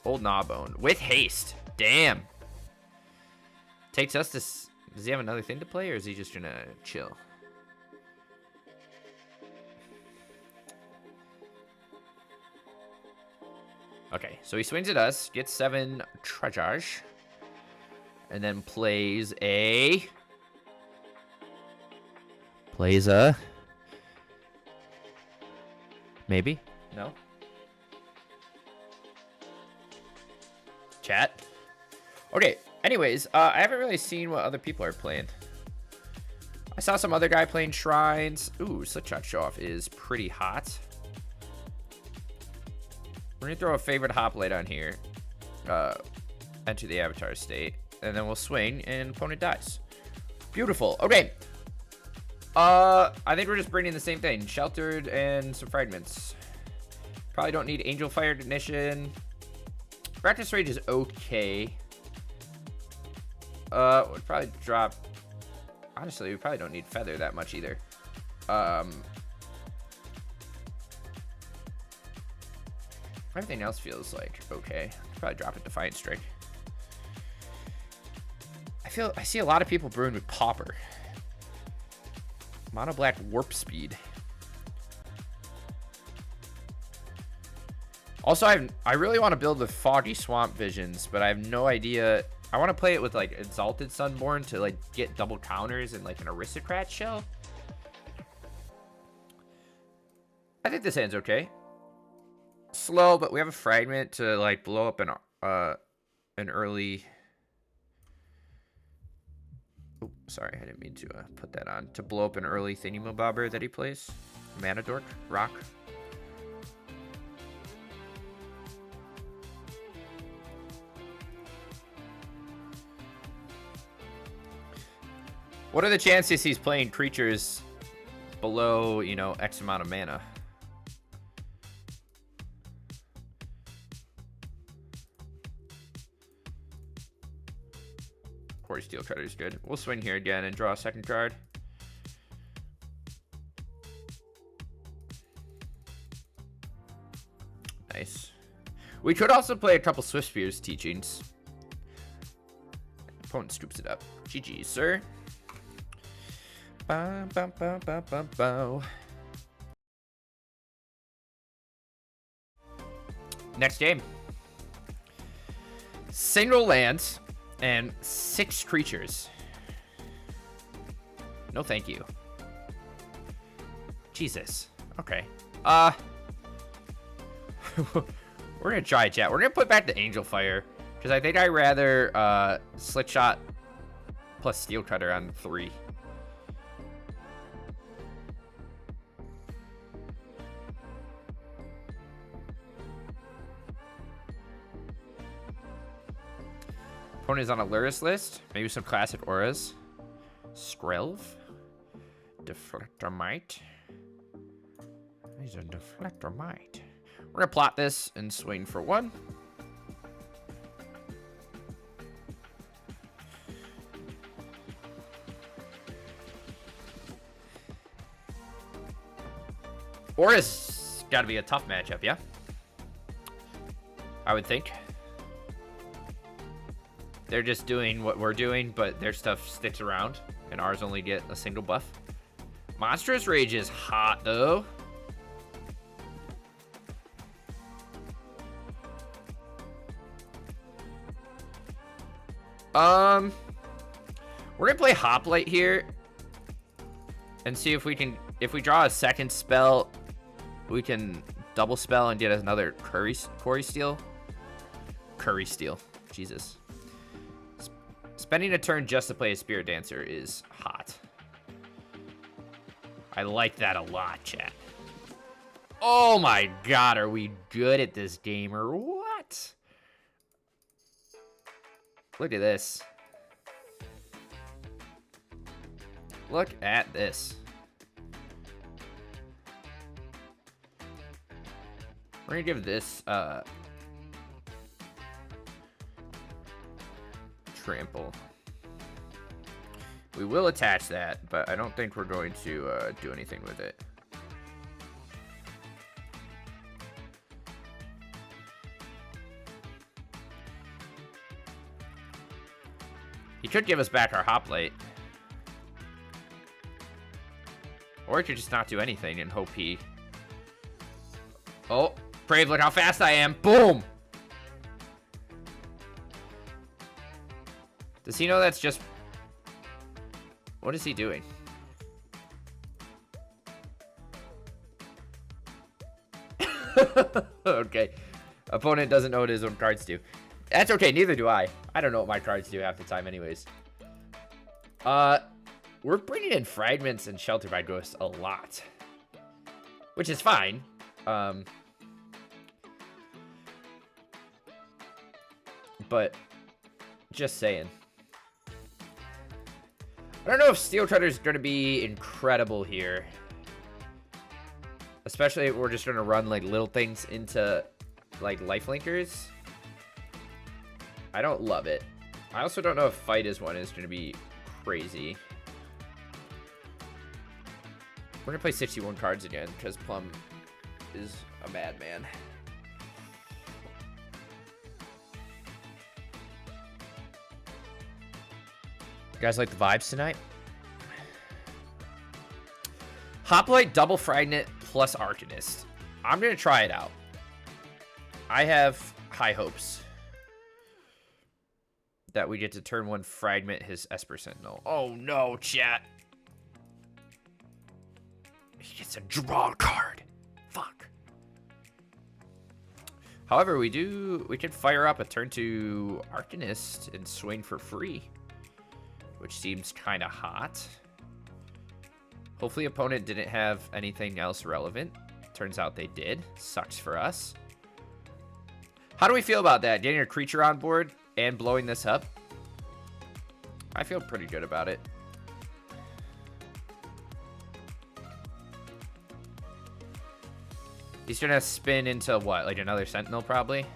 Old Gnawbone with haste. Damn. Takes us to... Does he have another thing to play, or is he just gonna chill? Okay, so he swings at us, gets 7 Trajage, and then plays a... Maybe? No? Chat? Okay, anyways, I haven't really seen what other people are playing. I saw some other guy playing Shrines. Ooh, Slipshot Show-Off is pretty hot. We're gonna throw a favorite Hoplite on here. Enter the Avatar state. And then we'll swing, and opponent dies. Beautiful. Okay. I think we're just bringing the same thing. Sheltered and some Fragments. Probably don't need Angel Fire Ignition. Reckless Rage is okay. Would probably drop... Honestly, we probably don't need Feather that much either. Everything else feels like okay. Probably drop a Defiant Strike. I see a lot of people brewing with Pauper. Mono Black Warp Speed. Also, I really want to build the Foggy Swamp Visions, but I have no idea. I want to play it with like Exalted Sunborn to like get double counters and like an Aristocrat shell. I think this hand's okay. Slow, but we have a Fragment to like blow up an early... Oh, sorry, I didn't mean to put that on. To blow up an early thingy-mabobber that he plays. Mana Dork, Rock. What are the chances he's playing creatures below, you know, X amount of mana? Quarry Steel Cutter is good. We'll swing here again and draw a second card. Nice. We could also play a couple Swift Spears teachings. Opponent scoops it up. GG, sir. Bow, bow, bow, bow, bow, bow. Next game. Single lands and 6 creatures. No thank you. Jesus. Okay. We're gonna try, chat. We're gonna put back the Angel Fire, because I think I'd rather Slick Shot plus Steel Cutter on 3. Opponent is on a Lurrus list. Maybe some classic auras. Skrelv. Deflectormite. These are Deflectormite. We're gonna plot this and swing for 1. Aura's got to be a tough matchup, yeah? I would think. They're just doing what we're doing, but their stuff sticks around, and ours only get a single buff. Monstrous Rage is hot, though. We're gonna play Hoplite here and see if we can, if we draw a second spell, we can double spell and get another Quarry Steel. Curry Steel, Jesus. Spending a turn just to play a Spirit Dancer is hot. I like that a lot, chat. Oh my god, are we good at this game or what? Look at this. Look at this. We're gonna give this trample. We will attach that, but I don't think we're going to do anything with it. He could give us back our Hoplite. Or he could just not do anything and hope he... Oh, Brave, look how fast I am. Boom! Does he know that's just... What is he doing? Okay. Opponent doesn't know what his own cards do. That's okay, neither do I. I don't know what my cards do half the time anyways. We're bringing in Fragments and Shelter by Ghosts a lot. Which is fine. But, just saying. I don't know if Steel Treader is going to be incredible here. Especially if we're just going to run, like, little things into, like, Lifelinkers. I don't love it. I also don't know if Fight as one is going to be crazy. We're going to play 61 cards again, because Plum is a madman. You guys like the vibes tonight? Hoplite, double Fragment, plus Arcanist. I'm going to try it out. I have high hopes that we get to turn one Fragment his Esper Sentinel. Oh no, chat. He gets a draw card. Fuck. However, we could fire up a turn to Arcanist and swing for free, which seems kind of hot. Hopefully opponent didn't have anything else relevant. Turns out they did. Sucks for us. How do we feel about that? Getting a creature on board and blowing this up? I feel pretty good about it. He's gonna spin into what? Like another Sentinel probably?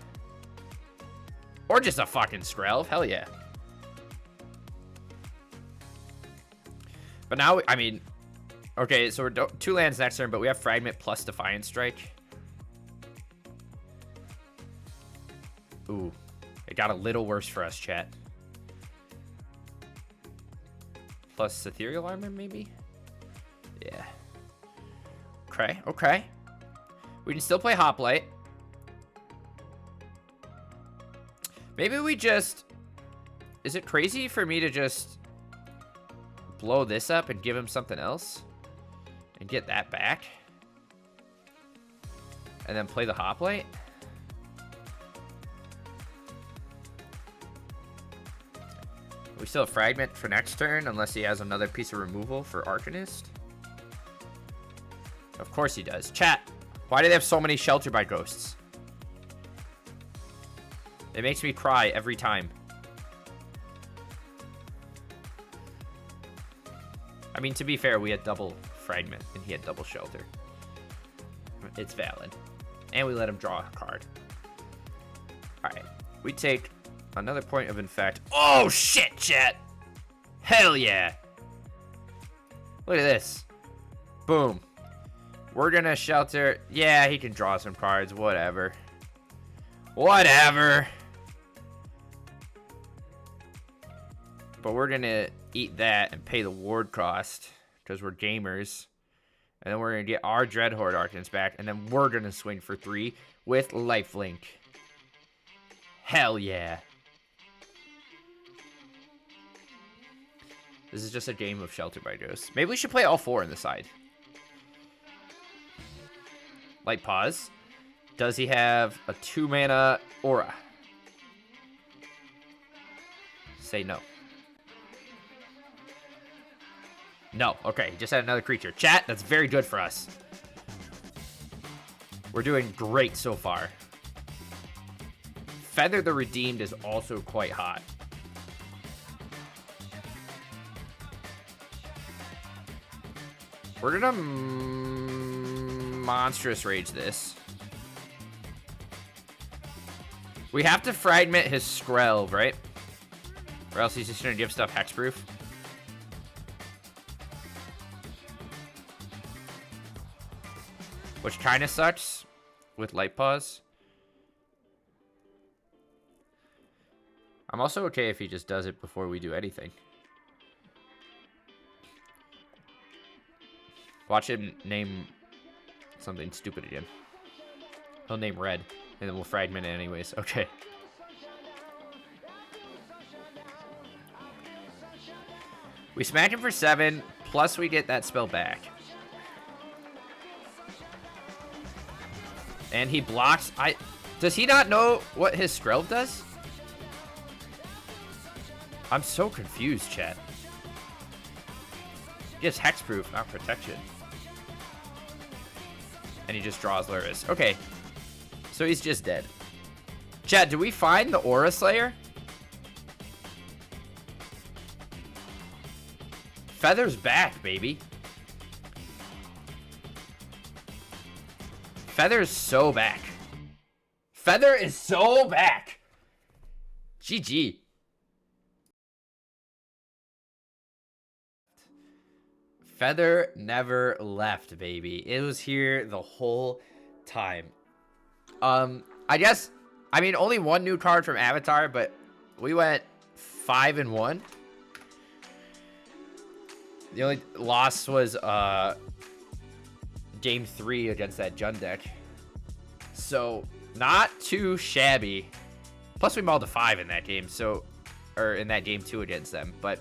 Or just a fucking Skrelv? Hell yeah. But now, I mean, okay, so we're 2 lands next turn, but we have Fragment plus Defiant Strike. Ooh, it got a little worse for us, chat. Plus Ethereal Armor, maybe? Yeah. Okay, okay. We can still play Hoplite. Maybe we just... Is it crazy for me to just blow this up and give him something else? And get that back? And then play the Hoplite? We still have Fragment for next turn, unless he has another piece of removal for Arcanist. Of course he does. Chat, why do they have so many Shelter by Ghosts? It makes me cry every time. I mean, to be fair, we had double Fragment, and he had double Shelter. It's valid. And we let him draw a card. Alright, we take another point of Infect. Oh, shit, chat! Hell yeah! Look at this. Boom. We're gonna shelter. Yeah, he can draw some cards. Whatever. Whatever. But we're gonna eat that and pay the ward cost because we're gamers. And then we're gonna get our Dreadhorde Archons back, and then we're gonna swing for 3 with Lifelink. Hell yeah. This is just a game of Shelter by Ghosts. Maybe we should play all 4 on the side. Light Pause. Does he have a 2-mana aura? Say no. No. Okay, he just had another creature. Chat, that's very good for us. We're doing great so far. Feather the Redeemed is also quite hot. We're gonna Monstrous Rage this. We have to fragment his Skrelv, right? Or else he's just gonna give stuff hexproof. Which kinda sucks with Light Pause. I'm also okay if he just does it before we do anything. Watch him name something stupid again. He'll name red, and then we'll fragment it anyways. Okay. We smack him for 7, plus we get that spell back. And he blocks. Does he not know what his Skrelv does? I'm so confused, chat. He gets hexproof, not protection. And he just draws Lurrus. Okay. So he's just dead. Chat, do we find the Aura Slayer? Feather's back, baby. Feather's so back. Feather is so back. GG. Feather never left, baby. It was here the whole time. I guess, I mean, only one new card from Avatar, but we went 5-1. The only loss was game 3 against that Jund deck. So not too shabby. Plus we mauled a 5 in that game, so, or in that game 2 against them. But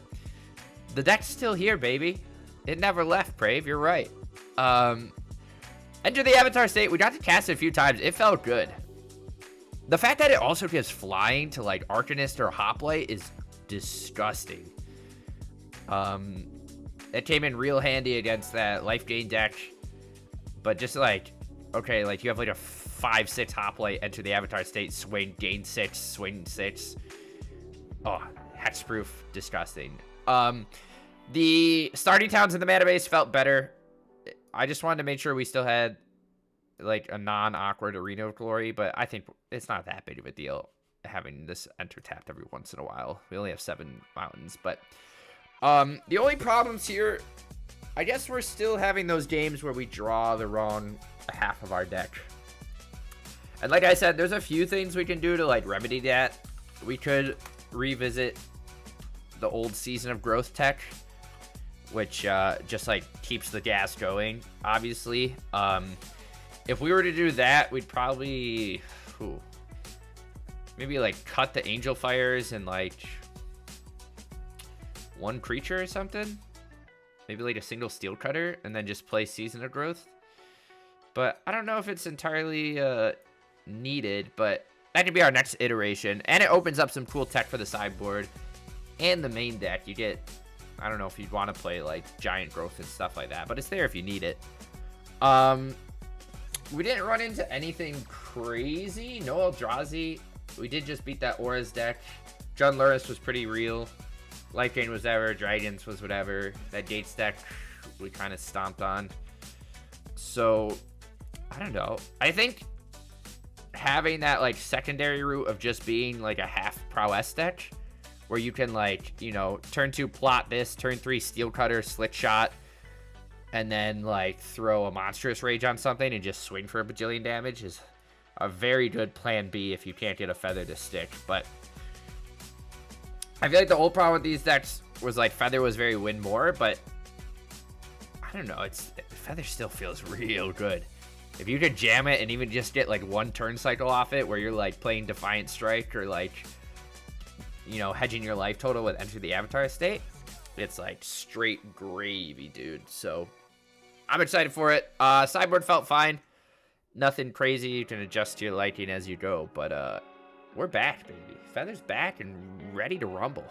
the deck's still here, baby. It never left, Brave. You're right. Enter the Avatar state. We got to cast it a few times. It felt good. The fact that it also gives flying to like Arcanist or Hoplite is disgusting. It came in real handy against that life gain deck. But just like, okay, like you have like a 5/6 Hoplite, enter the Avatar state, swing, gain 6, swing 6. Oh, hexproof, disgusting. The starting towns in the mana base felt better. I just wanted to make sure we still had like a non-awkward Arena of Glory, but I think it's not that big of a deal having this enter tapped every once in a while. We only have 7 mountains, but the only problems here, I guess we're still having those games where we draw the wrong half of our deck. And like I said, there's a few things we can do to like remedy that. We could revisit the old Season of Growth tech, which just like keeps the gas going, obviously. If we were to do that, we'd probably maybe like cut the Angel Fires and like 1 creature or something. Maybe like a single Steel Cutter and then just play Season of Growth. But I don't know if it's entirely needed, but that could be our next iteration. And it opens up some cool tech for the sideboard and the main deck. You get, I don't know if you'd want to play like Giant Growth and stuff like that, but it's there if you need it. We didn't run into anything crazy. No Eldrazi. We did just beat that Auras deck. Jund Lurrus was pretty real. Life Gain was whatever. Dragons was whatever. That Gates deck we kind of stomped on. So, I don't know. I think having that like secondary route of just being like a half prowess deck, where you can like, you know, turn 2 plot this, turn 3 Steel Cutter, Slick Shot, and then like throw a monstrous rage on something and just swing for a bajillion damage is a very good plan B if you can't get a feather to stick. But I feel like the old problem with these decks was like feather was very win more, but I don't know, feather still feels real good. If you could jam it and even just get like one turn cycle off it where you're like playing Defiant Strike or like, you know, hedging your life total with Enter the Avatar state, it's like straight gravy, dude. So I'm excited for it. Sideboard felt fine. Nothing crazy. You can adjust to your liking as you go, but we're back, baby. Feather's back and ready to rumble.